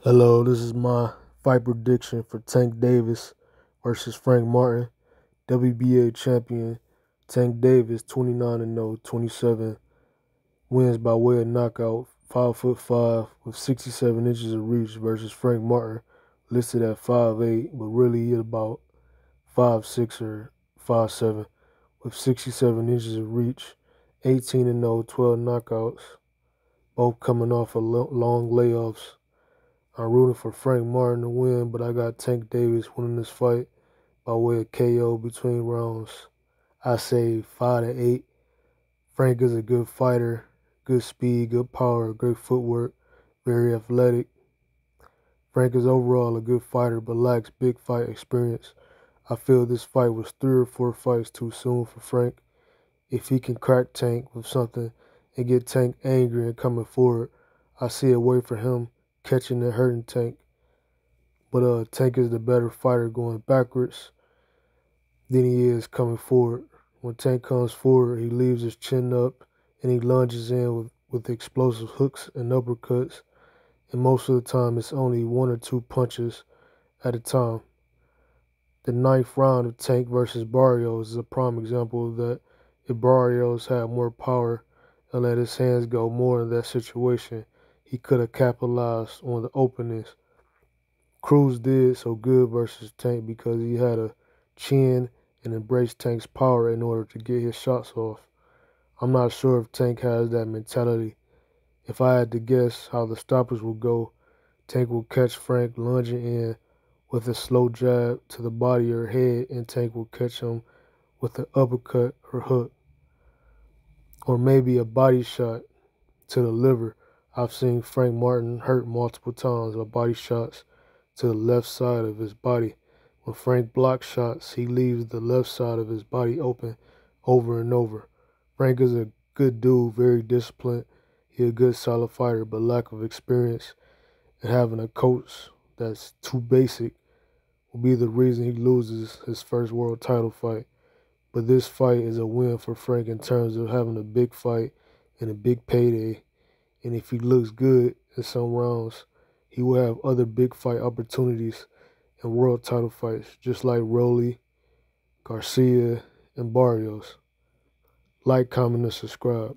Hello, this is my fight prediction for Tank Davis versus Frank Martin, WBA champion. Tank Davis, 29-0, 27 wins by way of knockout, 5'5" with 67 inches of reach versus Frank Martin, listed at 5'8", but really about 5'6" or 5'7", with 67 inches of reach, 18-0, 12 knockouts, both coming off of long layoffs. I'm rooting for Frank Martin to win, but I got Tank Davis winning this fight by way of KO between rounds. I say 5-8. Frank is a good fighter, good speed, good power, great footwork, very athletic. Frank is overall a good fighter, but lacks big fight experience. I feel this fight was 3 or 4 fights too soon for Frank. If he can crack Tank with something and get Tank angry and coming forward, I see a way for him catching and hurting Tank. But Tank is the better fighter going backwards than he is coming forward. When Tank comes forward, he leaves his chin up and he lunges in with explosive hooks and uppercuts. And most of the time, it's only 1 or 2 punches at a time. The 9th round of Tank versus Barrios is a prime example of that. If Barrios had more power and let his hands go more in that situation, he could have capitalized on the openings. Cruz did so good versus Tank because he had a chin and embraced Tank's power in order to get his shots off. I'm not sure if Tank has that mentality. If I had to guess how the stoppers will go, Tank will catch Frank lunging in with a slow jab to the body or head, and Tank will catch him with an uppercut or hook, or maybe a body shot to the liver. I've seen Frank Martin hurt multiple times by body shots to the left side of his body. When Frank blocks shots, he leaves the left side of his body open over and over. Frank is a good dude, very disciplined. He's a good solid fighter, but lack of experience and having a coach that's too basic will be the reason he loses his first world title fight. But this fight is a win for Frank in terms of having a big fight and a big payday. And if he looks good in some rounds, he will have other big fight opportunities and world title fights, just like Rolly, Garcia, and Barrios. Like, comment, and subscribe.